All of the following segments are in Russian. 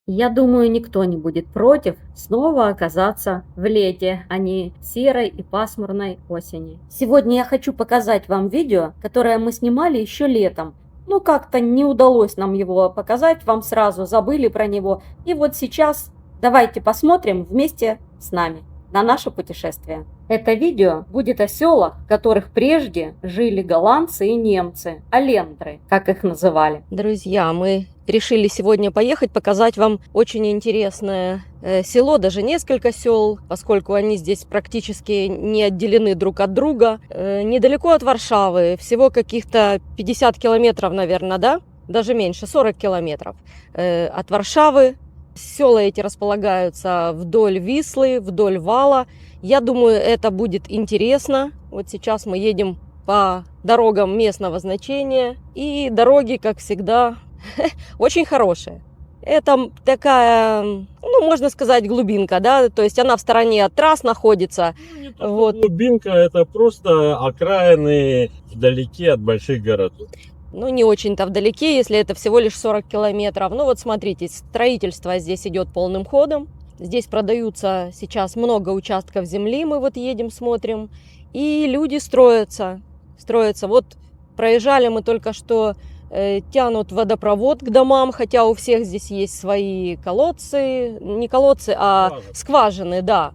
Я думаю, никто не будет против снова оказаться в лете, а не серой и пасмурной осени. Сегодня я хочу показать вам видео, которое мы снимали еще летом. Ну, как-то не удалось нам его показать, вам сразу забыли про него. И вот сейчас давайте посмотрим вместе с нами на наше путешествие. Это видео будет о селах, в которых прежде жили голландцы и немцы, алендры, как их называли. Друзья, мы решили сегодня поехать, показать вам очень интересное село, даже несколько сел, поскольку они здесь практически не отделены друг от друга. Недалеко от Варшавы, всего каких-то 50 километров, наверное, да? Даже меньше, 40 километров от Варшавы. Села эти располагаются вдоль Вислы, вдоль Вала. Я думаю, это будет интересно. Вот сейчас мы едем по дорогам местного значения. И дороги, как всегда, очень хорошие. Это такая, ну, можно сказать, глубинка, да, то есть она в стороне от трасс находится. Не то, вот. Глубинка, это просто окраины вдалеке от больших городов. Ну, не очень-то вдалеке, если это всего лишь 40 километров. Ну, вот смотрите, строительство здесь идет полным ходом. Здесь продаются сейчас много участков земли, мы вот едем, смотрим. И люди строятся. Вот проезжали мы только что, тянут водопровод к домам, хотя у всех здесь есть свои колодцы. Не колодцы, а скважины, да.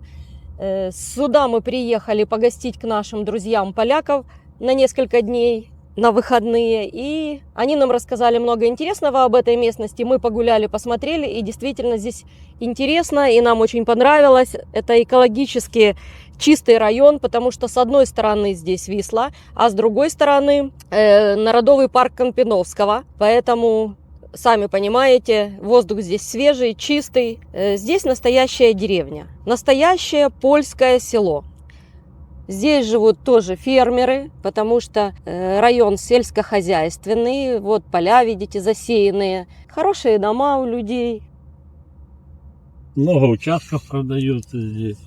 Сюда мы приехали погостить к нашим друзьям поляков на несколько дней, на выходные, и они нам рассказали много интересного об этой местности. Мы погуляли, посмотрели, и действительно здесь интересно, и нам очень понравилось. Это экологически чистый район, потому что с одной стороны здесь Висла, а с другой стороны Народовый парк Компиновского, поэтому, сами понимаете, воздух здесь свежий, чистый. Здесь настоящая деревня, настоящее польское село. Здесь живут тоже фермеры, потому что район сельскохозяйственный. Вот поля, видите, засеянные. Хорошие дома у людей. Много участков продается здесь.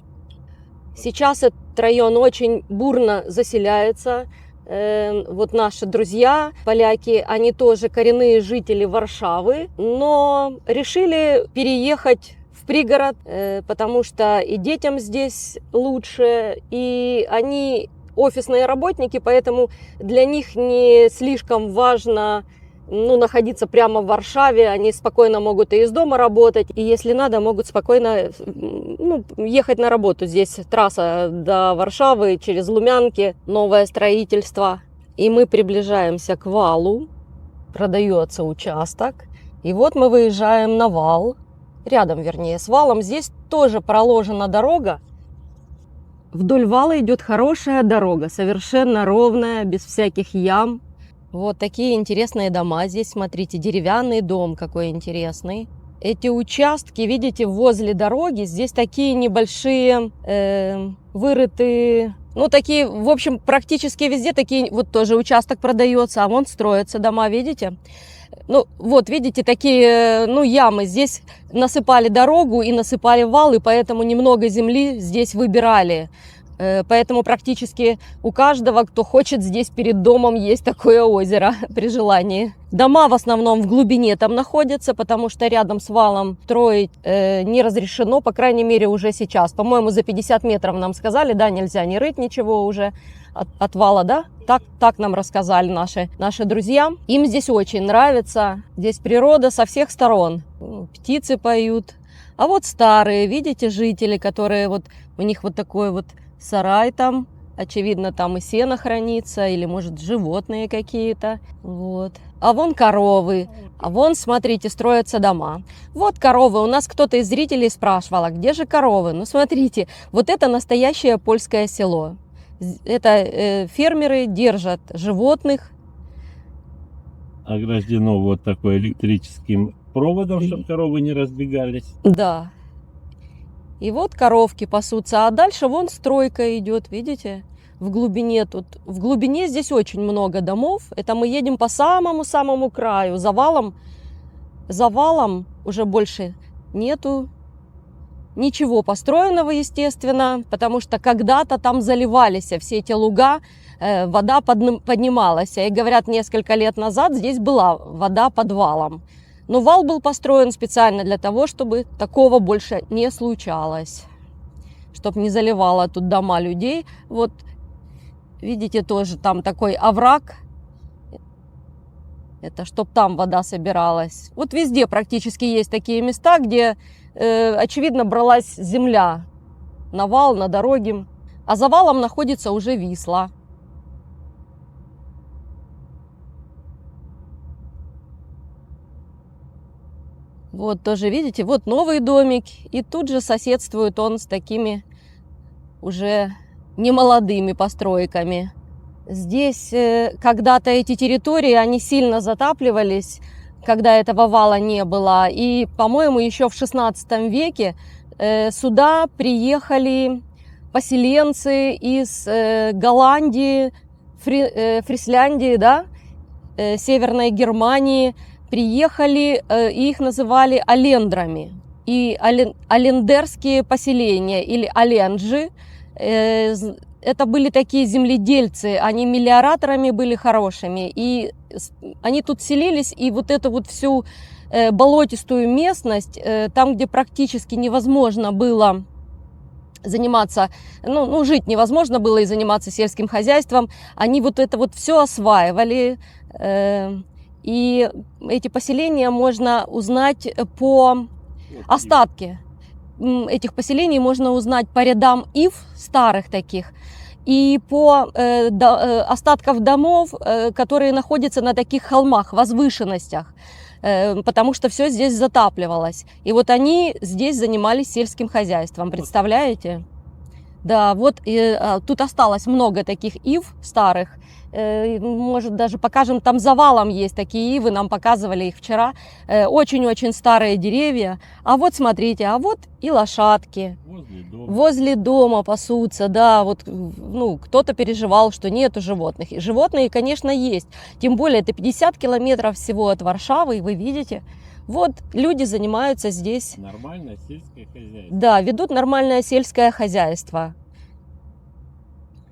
Сейчас этот район очень бурно заселяется. Вот наши друзья, поляки, они тоже коренные жители Варшавы, но решили переехать в пригород, потому что и детям здесь лучше, и они офисные работники, поэтому для них не слишком важно находиться прямо в Варшаве. Они спокойно могут и из дома работать, и если надо, могут спокойно ехать на работу. Здесь трасса до Варшавы через Лумянки, новое строительство. И мы приближаемся к Валу, продается участок, и вот мы выезжаем на Вал. Рядом, вернее, с Валом. Здесь тоже проложена дорога. Вдоль Вала идет хорошая дорога, совершенно ровная, без всяких ям. Вот такие интересные дома здесь, смотрите, деревянный дом какой интересный. Эти участки, видите, возле дороги, здесь такие небольшие вырытые, такие, в общем, практически везде такие, вот тоже участок продается, а вон строятся дома, видите? Вот, видите, такие, ямы. Здесь насыпали дорогу и насыпали вал, и поэтому немного земли здесь выбирали. Поэтому практически у каждого, кто хочет, здесь перед домом есть такое озеро при желании. Дома в основном в глубине там находятся, потому что рядом с валом строить не разрешено, по крайней мере, уже сейчас. По-моему, за 50 метров нам сказали, да, нельзя не рыть ничего уже от вала, да? Так нам рассказали наши друзья. Им здесь очень нравится. Здесь природа со всех сторон. Птицы поют. А вот старые, видите, жители, которые вот, у них вот такой вот сарай там. Очевидно, там и сено хранится, или, может, животные какие-то. Вот. А вон коровы. А вон, смотрите, строятся дома. Вот коровы. У нас кто-то из зрителей спрашивал, а где же коровы? Ну, смотрите, вот это настоящее польское село. Это фермеры держат животных. Ограждено вот такой электрическим проводом, чтобы коровы не разбегались. Да. И вот коровки пасутся, а дальше вон стройка идет, видите? В глубине тут. В глубине здесь очень много домов. Это мы едем по самому-самому краю. За валом уже больше нету ничего построенного, естественно, потому что когда-то там заливались все эти луга, вода поднималась. И говорят, несколько лет назад здесь была вода под валом. Но вал был построен специально для того, чтобы такого больше не случалось. Чтобы не заливало тут дома людей. Вот видите, тоже там такой овраг. Это чтоб там вода собиралась. Вот везде практически есть такие места, где, очевидно, бралась земля на вал, на дороге. А за валом находится уже Висла. Вот тоже видите, вот новый домик. И тут же соседствует он с такими уже немолодыми постройками. Здесь когда-то эти территории, они сильно затапливались, когда этого вала не было. И, по-моему, еще в 16 веке сюда приехали поселенцы из Голландии, Фрисляндии, да, Северной Германии. Приехали, их называли алендрами. И алендерские поселения, или аленджи, это были такие земледельцы, они мелиораторами были хорошими, и они тут селились, и вот эту вот всю болотистую местность, там, где практически невозможно было заниматься, жить невозможно было и заниматься сельским хозяйством, они вот это вот все осваивали, и эти поселения можно узнать по остатке. Этих поселений можно узнать по рядам ив старых таких и по остатков домов, которые находятся на таких холмах, возвышенностях, потому что все здесь затапливалось. И вот они здесь занимались сельским хозяйством, представляете? Да, вот тут осталось много таких ив старых. Может, даже покажем, там за валом есть такие ивы, нам показывали их вчера. Очень-очень старые деревья. А вот смотрите, а вот и лошадки. Возле дома пасутся, да. Вот, кто-то переживал, что нету животных. И животные, конечно, есть. Тем более, это 50 километров всего от Варшавы, и вы видите. Вот люди занимаются здесь. Нормальное сельское хозяйство. Да, ведут нормальное сельское хозяйство.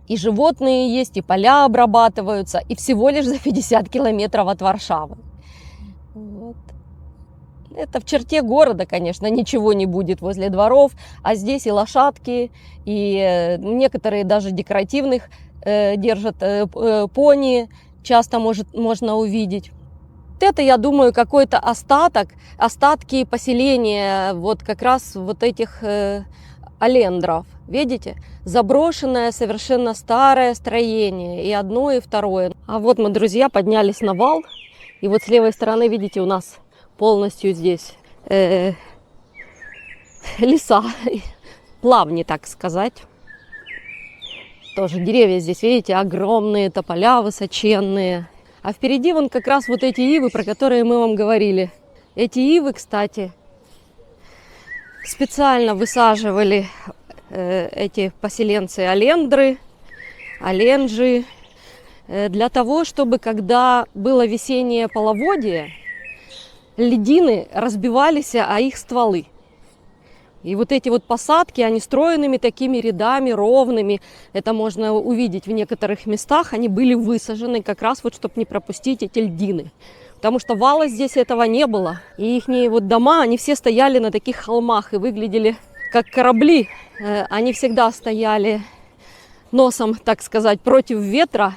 И животные есть, и поля обрабатываются, и всего лишь за 50 километров от Варшавы. Вот. Это в черте города, конечно, ничего не будет возле дворов, а здесь и лошадки, и некоторые даже декоративных держат пони, часто можно увидеть. Вот это, я думаю, какой-то остатки поселения вот как раз вот этих алендров. Видите? Заброшенное, совершенно старое строение. И одно, и второе. А вот мы, друзья, поднялись на вал. И вот с левой стороны, видите, у нас полностью здесь леса. Плавни, так сказать. Тоже деревья здесь, видите, огромные, тополя высоченные. А впереди вон как раз вот эти ивы, про которые мы вам говорили. Эти ивы, кстати, специально высаживали эти поселенцы алендры, аленджи, для того, чтобы когда было весеннее половодье, льдины разбивались о их стволы. И вот эти вот посадки, они стройными такими рядами, ровными, это можно увидеть в некоторых местах, они были высажены как раз вот, чтобы не пропустить эти льдины. Потому что вала здесь этого не было. И их вот дома, они все стояли на таких холмах и выглядели как корабли. Они всегда стояли носом, так сказать, против ветра.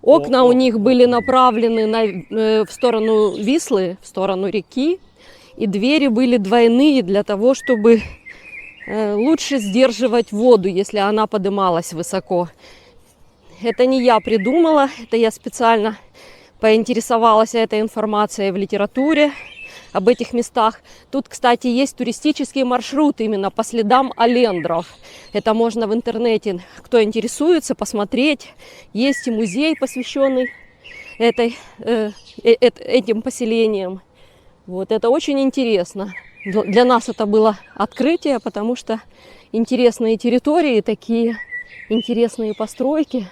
Окна у них были направлены в сторону Вислы, в сторону реки. И двери были двойные для того, чтобы лучше сдерживать воду, если она подымалась высоко. Это не я придумала, это я специально поинтересовалась этой информацией в литературе об этих местах. Тут, кстати, есть туристический маршрут именно по следам алендров. Это можно в интернете, кто интересуется, посмотреть. Есть и музей, посвященный этим поселениям. Вот, это очень интересно. Для нас это было открытие, потому что интересные территории, такие интересные постройки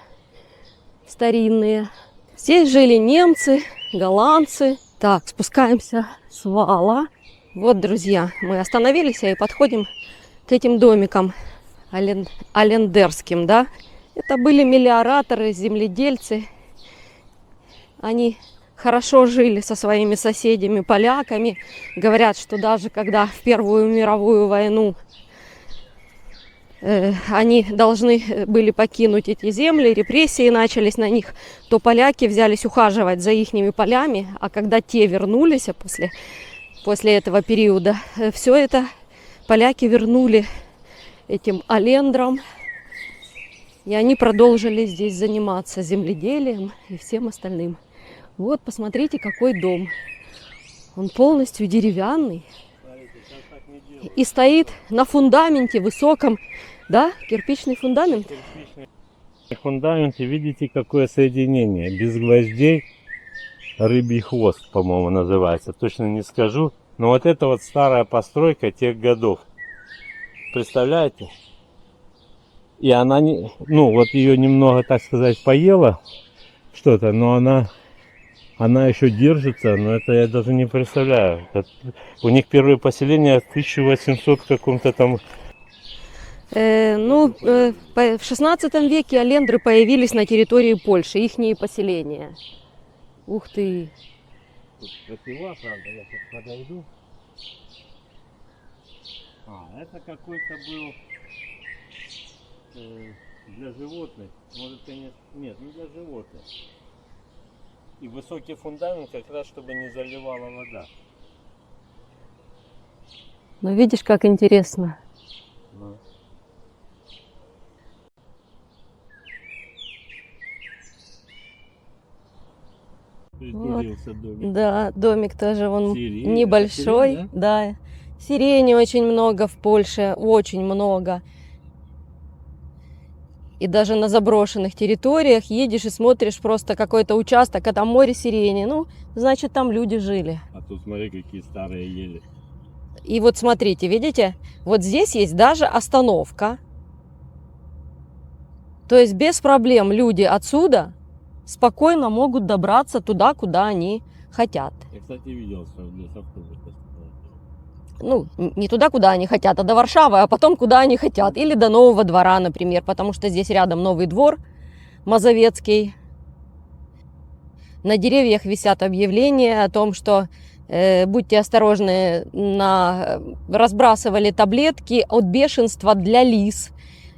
старинные. Здесь жили немцы, голландцы. Так, спускаемся с вала. Вот, друзья, мы остановились и подходим к этим домикам алендерским, да. Это были мелиораторы, земледельцы. Они хорошо жили со своими соседями, поляками. Говорят, что даже когда в Первую мировую войну они должны были покинуть эти земли, репрессии начались на них, то поляки взялись ухаживать за ихними полями, а когда те вернулись после этого периода, все это поляки вернули этим алендрам, и они продолжили здесь заниматься земледелием и всем остальным. Вот, посмотрите, какой дом. Он полностью деревянный и стоит на фундаменте высоком, да, кирпичный фундамент. Фундамент, и видите, какое соединение. Без гвоздей, рыбий хвост, по-моему, называется. Точно не скажу. Но вот это вот старая постройка тех годов. Представляете? И она, ну вот ее немного, так сказать, поела что-то, но она еще держится, но это я даже не представляю. У них первое поселение в 1800 каком-то там. В 16 веке алендры появились на территории Польши, ихние поселения. Ух ты! Тут красиво, правда, я сейчас подойду. Это какой-то был для животных. Может, конечно, нет, не для животных. И высокий фундамент как раз, чтобы не заливала вода. Ну, видишь, как интересно. Притулился домик. Да, домик тоже он Сирень. небольшой. Сирень, да? Сирени очень много в Польше, очень много. И даже на заброшенных территориях едешь и смотришь просто какой-то участок, а там море сирени. Ну, значит, там люди жили. А тут смотри, какие старые ели. И вот смотрите, видите, вот здесь есть даже остановка. То есть без проблем люди отсюда спокойно могут добраться туда, куда они хотят. Я, кстати, видел, что здесь автобус. Ну, не туда, куда они хотят, а до Варшавы, а потом куда они хотят. Или до Нового двора, например, потому что здесь рядом Новый двор Мазовецкий. На деревьях висят объявления о том, что будьте осторожны, разбрасывали таблетки от бешенства для лис.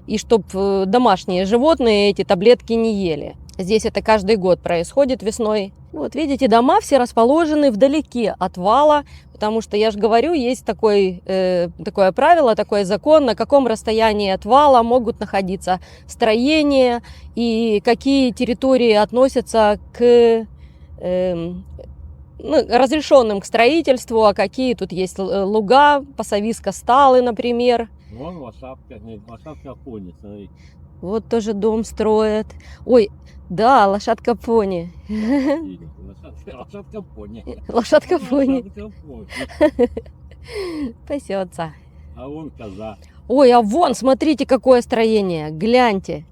И чтобы домашние животные эти таблетки не ели. Здесь это каждый год происходит весной. Вот видите, дома все расположены вдалеке от вала, потому что, я же говорю, есть такое правило, такой закон, на каком расстоянии от вала могут находиться строения и какие территории относятся к разрешенным к строительству, а какие тут есть луга, пасовиска сталы, например. Вон лошадка пони, смотри. Вот тоже дом строят. Ой, да, лошадка пони. Лошадка пони. Лошадка пони. Пасется. А вон коза. Ой, а вон, смотрите, какое строение. Гляньте.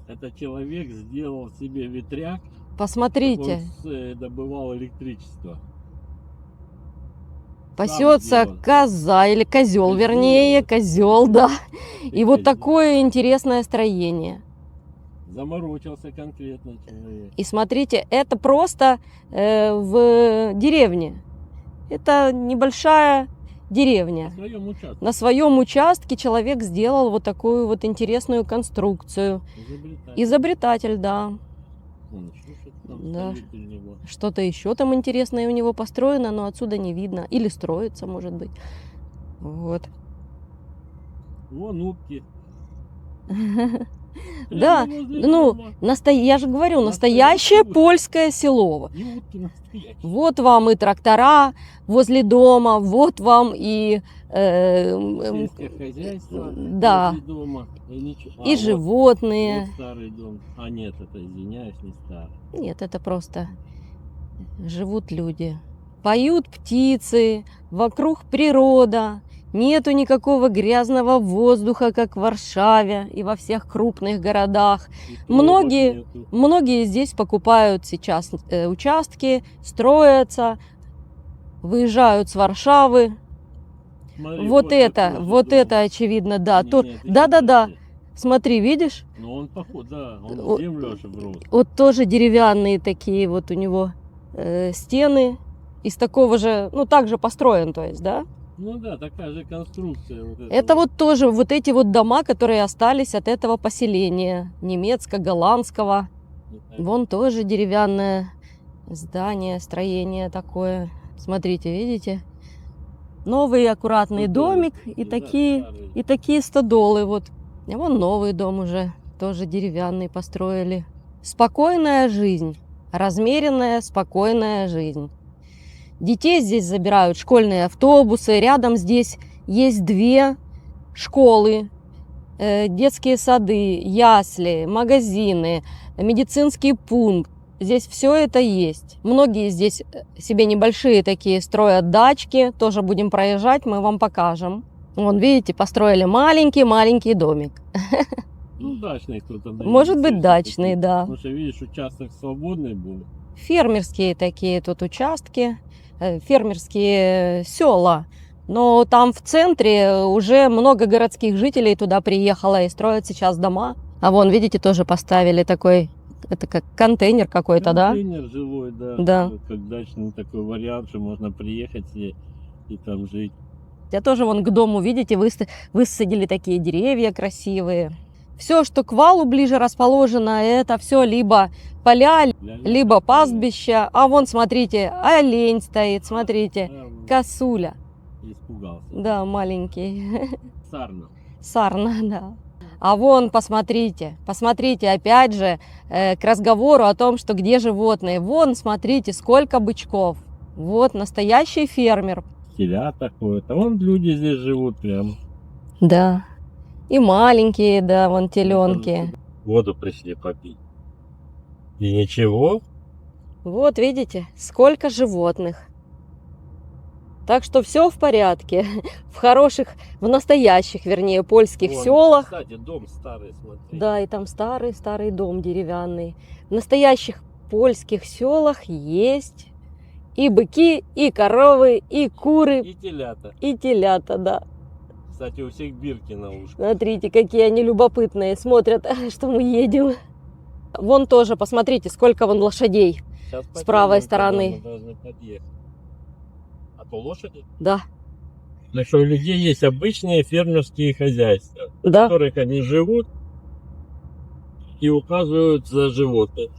Это человек сделал себе ветряк. Посмотрите. Он добывал электричество. Пасется коза или козел, вернее, козел, да. И вот такое интересное строение. Заморочился конкретно человек. И смотрите, это просто в деревне. Это небольшая деревня. На своем участке человек сделал вот такую вот интересную конструкцию. Изобретатель, да. Да. Что-то еще там интересное у него построено, но отсюда не видно. Или строится, может быть. Вот. Вон утки. Да, ну, я же говорю, настоящее польское село. Вот вам и трактора возле дома, вот вам и сельское хозяйство да, возле дома. и животные. Вот старый дом. А нет, это, извиняюсь, не старый. Нет, это просто живут люди. Поют птицы, вокруг природа. Нету никакого грязного воздуха, как в Варшаве и во всех крупных городах. Многие здесь покупают сейчас участки, строятся, выезжают с Варшавы. Смотри, вот это очевидно, да. Да. Смотри, видишь? Ну он похож, да, он в землю аж врос. Вот тоже деревянные такие вот у него стены из такого же, ну также построен, то есть, да? Ну да, такая же конструкция. Вот Это вот тоже вот эти вот дома, которые остались от этого поселения немецко-голландского. Вон тоже деревянное здание, строение такое. Смотрите, видите? Новый аккуратный домик и такие стодолы. Вот. А вон новый дом уже, тоже деревянный построили. Спокойная жизнь, размеренная, спокойная жизнь. Детей здесь забирают школьные автобусы. Рядом здесь есть 2 школы, детские сады, ясли, магазины, медицинский пункт. Здесь все это есть. Многие здесь себе небольшие такие строят дачки. Тоже будем проезжать, мы вам покажем. Вон, видите, построили маленький домик. Ну, дачный кто-то. Может быть, дачный, да. Потому что, видишь, участок свободный был. Фермерские такие тут участки, фермерские села. Но там в центре уже много городских жителей туда приехало и строят сейчас дома. А вон, видите, тоже поставили такой, это как контейнер какой-то, да? Контейнер жилой, да. Да. Как дачный такой вариант, что можно приехать и там жить. Я тоже вон к дому, видите, высадили такие деревья красивые. Все, что к валу ближе расположено, это все либо поля, либо пастбища. А вон, смотрите, олень стоит, смотрите, косуля. Испугался. Да, маленький. Сарна. Сарна, да. А вон, посмотрите, опять же, к разговору о том, что где животные. Вон, смотрите, сколько бычков. Вот, настоящий фермер. Телята ходят. А вон люди здесь живут прям. Да. И маленькие, да, вон теленки. Воду пришли попить. И ничего. Вот, видите, сколько животных. Так что все в порядке. В хороших, в настоящих, вернее, польских Вон, селах. Кстати, дом старый, смотри. Да, и там старый дом деревянный. В настоящих польских селах есть и быки, и коровы, и куры, И телята. и телята, да. Кстати, у всех бирки на ушках. Смотрите, какие они любопытные, смотрят, что мы едем. Вон тоже, посмотрите, сколько вон лошадей. Сейчас С правой потянем, стороны. когда мы должны подъехать. А то лошади? Да, Так что у людей есть обычные фермерские хозяйства, в да. которых они живут и ухаживают за животными.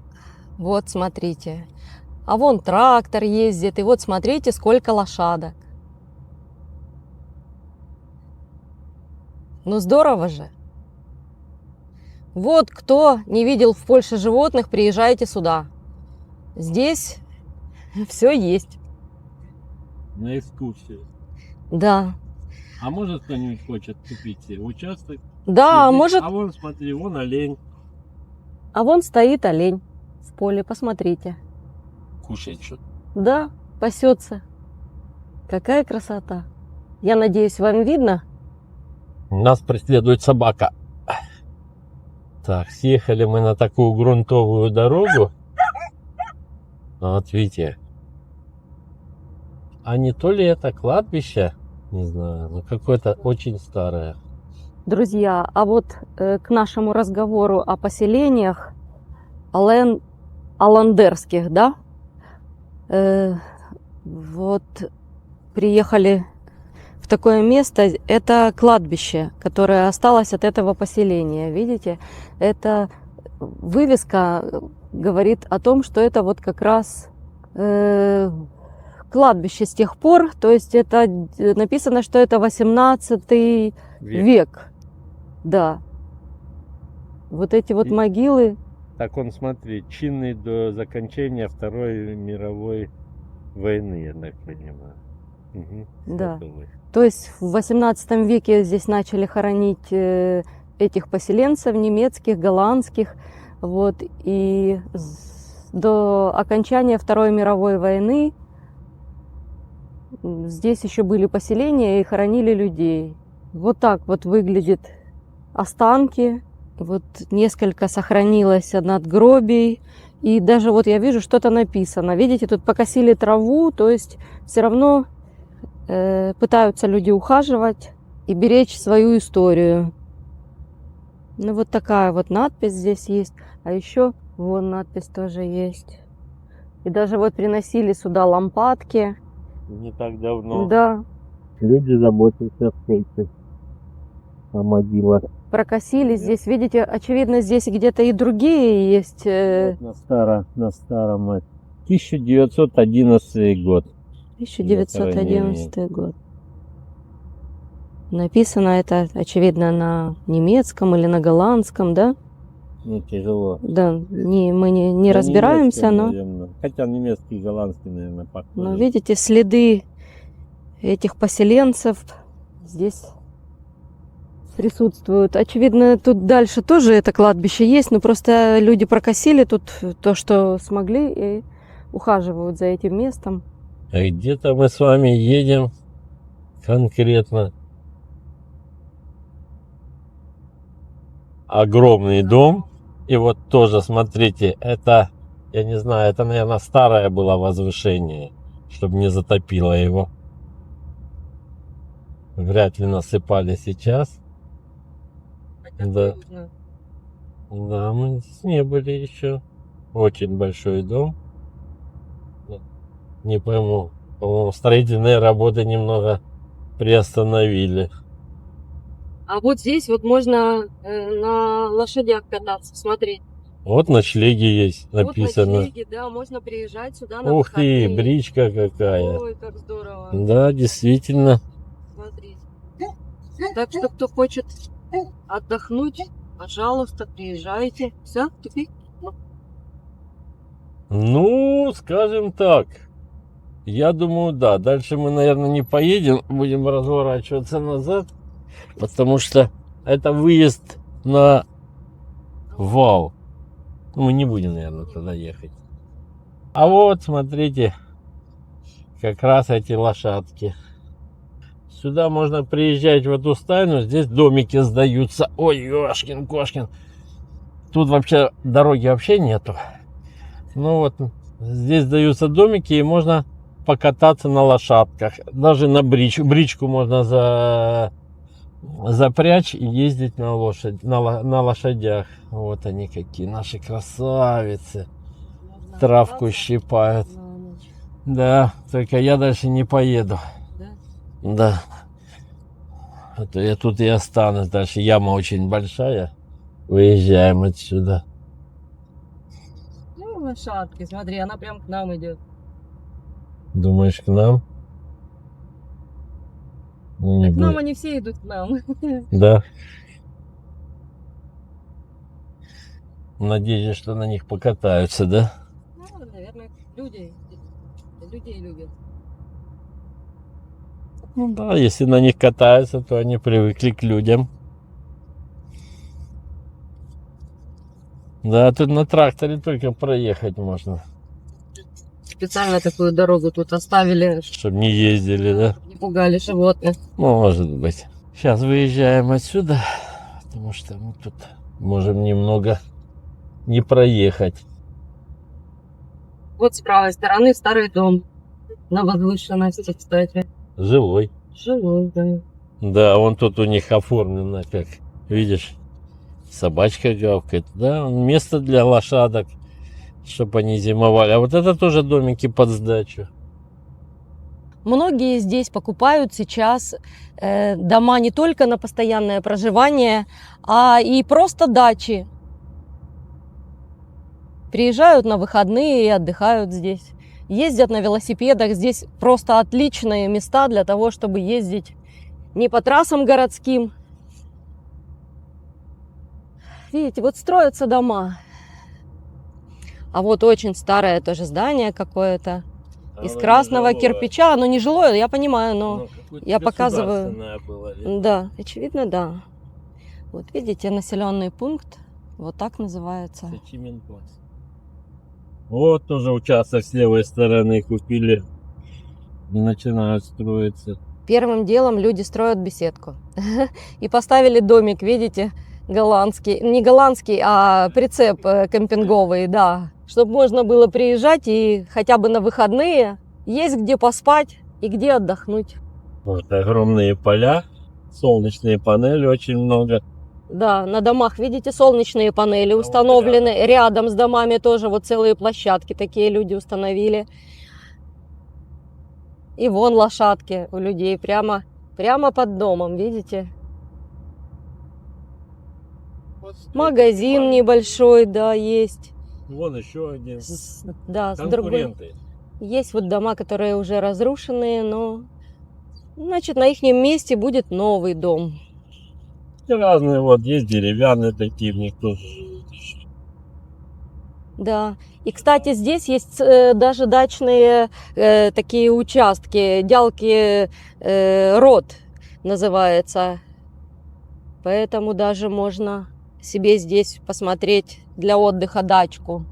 Вот, смотрите. А вон трактор ездит, и вот смотрите, сколько лошадок. Ну здорово же. Вот кто не видел в Польше животных, приезжайте сюда. Здесь все есть. На экскурсию. Да. А может кто-нибудь хочет купить себе участок? Да, Здесь- может. А вон, смотри, вон олень. А вон стоит олень в поле, посмотрите. Кушает что-то. Да, пасется. Какая красота. Я надеюсь, вам видно? Нас преследует собака. Так, съехали мы на такую грунтовую дорогу. Вот видите. А не то ли это кладбище? Не знаю, но какое-то очень старое. Друзья, а вот к нашему разговору о поселениях аландерских, да? Вот приехали в такое место, это кладбище, которое осталось от этого поселения. Видите, это вывеска говорит о том, что это вот как раз кладбище с тех пор, то есть это написано, что это 18 век. Да. Вот эти вот могилы. Так он, смотри, чинный до закончения Второй мировой войны, я так понимаю. Угу. Да. То есть в 18 веке здесь начали хоронить этих поселенцев немецких, голландских. Вот, и до окончания Второй мировой войны здесь еще были поселения и хоронили людей. Вот так вот выглядят останки. Вот несколько сохранилось надгробий. И даже вот я вижу, что-то написано. Видите, тут покосили траву, то есть все равно пытаются люди ухаживать и беречь свою историю. Ну вот такая вот надпись здесь есть. А еще вон надпись тоже есть. И даже вот приносили сюда лампадки. Не так давно. Да, Люди заботятся о скейте. О могилах. прокосили здесь. Видите, очевидно, здесь где-то и другие есть. Вот на старом. 1911 год. 1911 год. Написано это, очевидно, на немецком или на голландском, да? Ну, тяжело. Да, мы не На разбираемся, немецком, но, наверное. Хотя немецкий и голландский, наверное, похоже. но видите, следы этих поселенцев здесь присутствуют. Очевидно, тут дальше тоже это кладбище есть, но просто люди прокосили тут то, что смогли, и ухаживают за этим местом. А где-то мы с вами едем конкретно. Огромный дом. И вот тоже, смотрите, это, я не знаю, это, наверное, старое было возвышение, чтобы не затопило его. Вряд ли насыпали сейчас. Да. Да, мы здесь не были еще. Очень большой дом. Не пойму. По-моему, строительные работы немного приостановили. А вот здесь вот можно на лошадях кататься, смотри. Вот ночлеги есть, написано. Вот ночлеги, да, можно приезжать сюда на Ух ты, выходные. бричка какая. Ой, как здорово. Да, действительно. Смотри. Так что, кто хочет отдохнуть, пожалуйста, приезжайте. Все, теперь. Ну, скажем так. Я думаю, да. Дальше мы, наверное, не поедем. Будем разворачиваться назад. Потому что это выезд на вал. Мы не будем, наверное, туда ехать. А вот, смотрите, как раз эти лошадки. Сюда можно приезжать в эту стайну. Здесь домики сдаются. Ой, ёшкин кошкин. Тут вообще дороги вообще нету. Ну вот, здесь сдаются домики, и можно покататься на лошадках. Даже на бричку можно запрячь и ездить на лошадях. Вот они какие, наши красавицы. Травку щипают. Да, только я дальше не поеду. Да. А то я тут и останусь. Дальше яма очень большая. Выезжаем отсюда. Ну, лошадки, смотри, она прям к нам идет. Думаешь, к нам? Ну, не К нам будет. они все идут к нам. Да. Надеюсь, что на них покатаются, да? Ну, наверное, людей любят. Ну да, если на них катаются, то они привыкли к людям. Да, тут на тракторе только проехать можно. Специально такую дорогу тут оставили, Чтобы не ездили, да? не пугали животных. Может быть. Сейчас выезжаем отсюда, потому что мы тут можем немного не проехать. Вот с правой стороны старый дом на возвышенности, кстати. Жилой. Жилой, да. Да, вон тут у них оформлено, как видишь, собачка гавкает. Да, место для лошадок, чтобы они зимовали. А вот это тоже домики под сдачу. Многие здесь покупают сейчас дома не только на постоянное проживание, а и просто дачи. Приезжают на выходные и отдыхают здесь. Ездят на велосипедах. Здесь просто отличные места для того, чтобы ездить не по трассам городским. Видите, вот строятся дома. А вот очень старое тоже здание какое-то. Из красного кирпича. Оно не жилое, я понимаю, но я показываю. Да, очевидно, да. Вот видите, населенный пункт. Вот так называется. Вот тоже участок с левой стороны купили. И начинают строиться. Первым делом люди строят беседку. И поставили домик, видите, голландский. Не голландский, а прицеп кемпинговый, да. Чтобы можно было приезжать и хотя бы на выходные есть где поспать и где отдохнуть. Вот огромные поля, солнечные панели очень много. Да, на домах, видите, солнечные панели вот установлены. Рядом с домами тоже вот целые площадки такие люди установили. И вон лошадки у людей прямо под домом, видите? Вот Магазин эти небольшой, да, есть. Вон еще один. Да, с другой. Конкуренты. Есть вот дома, которые уже разрушенные, но, значит, на их месте будет новый дом. Разные вот есть деревянные такие, в них тоже живут еще. Да. И, кстати, здесь есть даже дачные такие участки, Дялки род называется. Поэтому даже можно себе здесь посмотреть для отдыха дачку.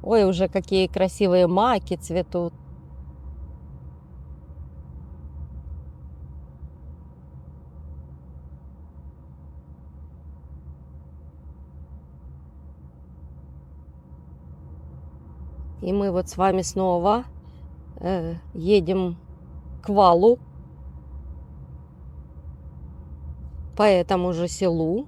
Ой, уже какие красивые маки цветут. И мы вот с вами снова едем к валу по этому же селу.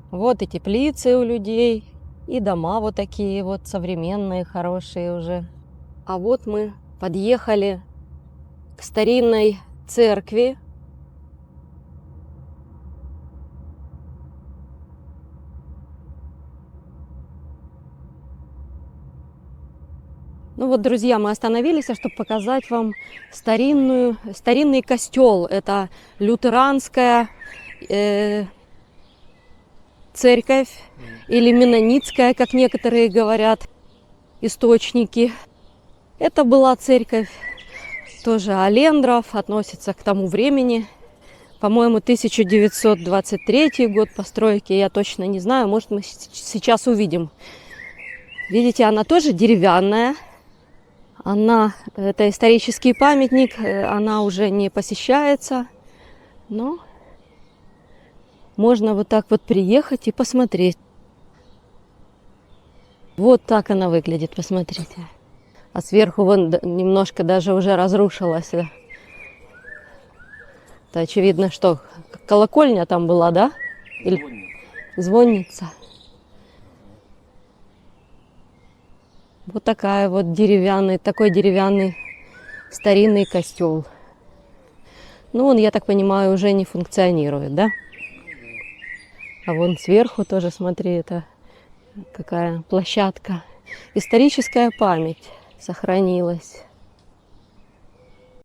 Вот и теплицы у людей, и дома вот такие вот современные, хорошие уже. А вот мы подъехали к старинной церкви. Ну вот, друзья, мы остановились, чтобы показать вам старинный костел. Это лютеранская церковь или менонитская, как некоторые говорят, источники. Это была церковь тоже Алендров, относится к тому времени. По-моему, 1923 год постройки, я точно не знаю, может, мы сейчас увидим. Видите, она тоже деревянная. Это исторический памятник, она уже не посещается, но можно вот так вот приехать и посмотреть. Вот так она выглядит, посмотрите. А сверху вон немножко даже уже разрушилась. Это очевидно, что колокольня там была, да? Или звонница. Вот такой деревянный старинный костел. Ну, он, я так понимаю, уже не функционирует, да? А вон сверху тоже, смотри, это какая площадка. Историческая память сохранилась.